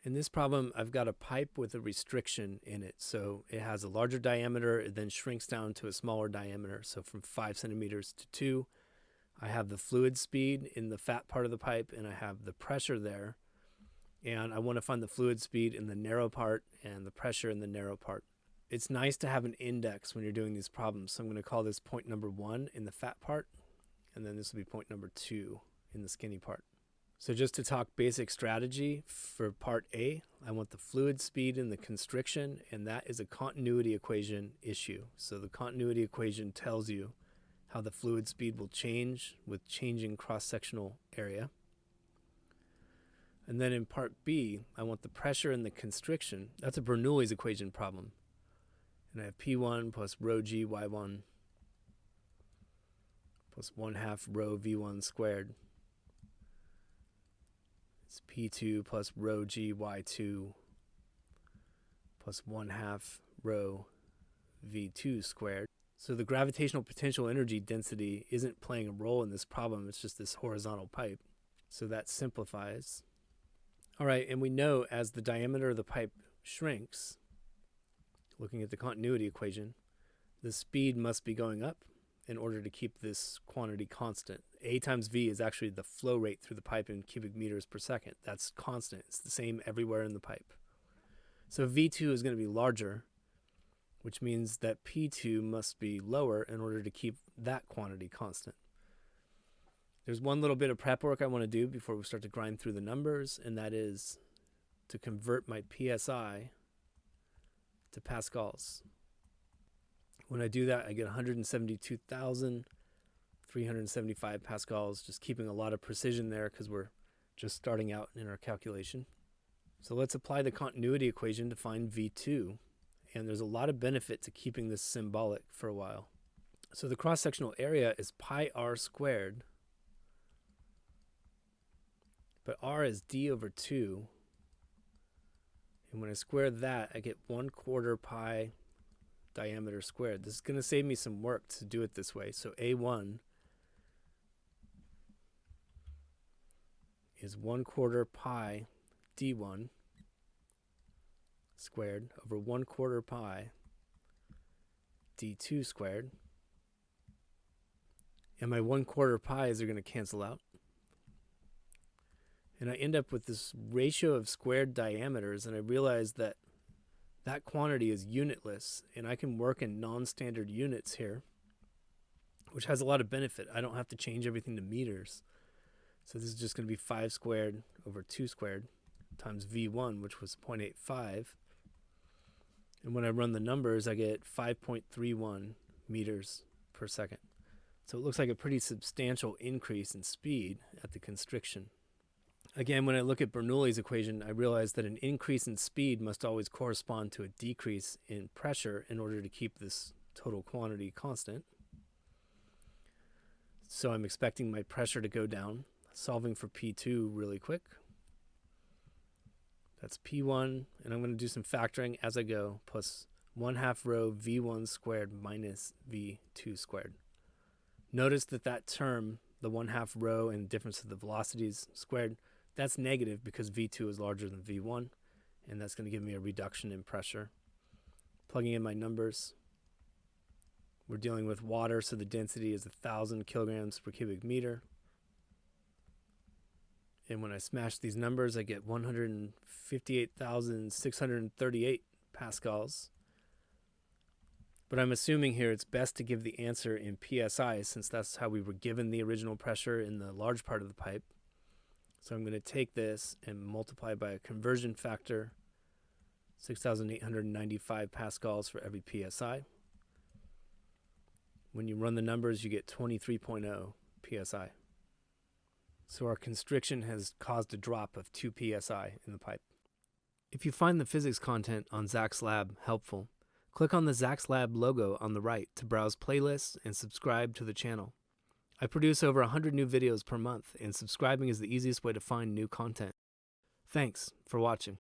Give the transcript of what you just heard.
In this problem, I've got a pipe with a restriction in it. So it has a larger diameter, it then shrinks down to a smaller diameter. So from 5 centimeters to 2. I have the fluid speed in the fat part of the pipe, and I have the pressure there. And I want to find the fluid speed in the narrow part and the pressure in the narrow part. It's nice to have an index when you're doing these problems. So I'm going to call this point number 1 in the fat part, and then this will be point number 2 in the skinny part. So just to talk basic strategy for part A, I want the fluid speed in the constriction, and that is a continuity equation issue. So the continuity equation tells you how the fluid speed will change with changing cross-sectional area. And then in part B, I want the pressure in the constriction. That's a Bernoulli's equation problem. And I have P1 plus rho g y1 plus 1/2 rho v1 squared. It's P2 plus rho g y2 plus 1/2 rho v2 squared. So the gravitational potential energy density isn't playing a role in this problem. It's just this horizontal pipe. So that simplifies. All right, and we know as the diameter of the pipe shrinks, looking at the continuity equation, the speed must be going up in order to keep this quantity constant. A times V is actually the flow rate through the pipe in cubic meters per second. That's constant. It's the same everywhere in the pipe. So V2 is going to be larger, which means that P2 must be lower in order to keep that quantity constant. There's one little bit of prep work I want to do before we start to grind through the numbers, and that is to convert my PSI to pascals. When I do that, I get 172,375 pascals, just keeping a lot of precision there because we're just starting out in our calculation. So let's apply the continuity equation to find V2. And there's a lot of benefit to keeping this symbolic for a while. So the cross-sectional area is pi r squared, but r is d over 2. And when I square that, I get 1/4 pi diameter squared. This is going to save me some work to do it this way. So A1 is 1/4 pi d1 squared over 1/4 pi d2 squared. And my 1/4 pi's are going to cancel out. And I end up with this ratio of squared diameters, and I realize that that quantity is unitless, and I can work in non-standard units here, which has a lot of benefit. I don't have to change everything to meters. So this is just going to be 5 squared over 2 squared times V1, which was 0.85. And when I run the numbers, I get 5.31 meters per second. So it looks like a pretty substantial increase in speed at the constriction. Again, when I look at Bernoulli's equation, I realize that an increase in speed must always correspond to a decrease in pressure in order to keep this total quantity constant. So I'm expecting my pressure to go down, solving for P2 really quick. That's P1, and I'm going to do some factoring as I go, plus 1/2 rho V1 squared minus V2 squared. Notice that that term, the 1/2 rho and difference of the velocities squared, that's negative because V2 is larger than V1, and that's going to give me a reduction in pressure. Plugging in my numbers, we're dealing with water, so the density is 1,000 kilograms per cubic meter. And when I smash these numbers, I get 158,638 pascals. But I'm assuming here it's best to give the answer in PSI, since that's how we were given the original pressure in the large part of the pipe. So I'm going to take this and multiply by a conversion factor, 6,895 pascals for every PSI. When you run the numbers, you get 23.0 PSI. So our constriction has caused a drop of 2 PSI in the pipe. If you find the physics content on Zach's Lab helpful, click on the Zach's Lab logo on the right to browse playlists and subscribe to the channel. I produce over 100 new videos per month, and subscribing is the easiest way to find new content. Thanks for watching.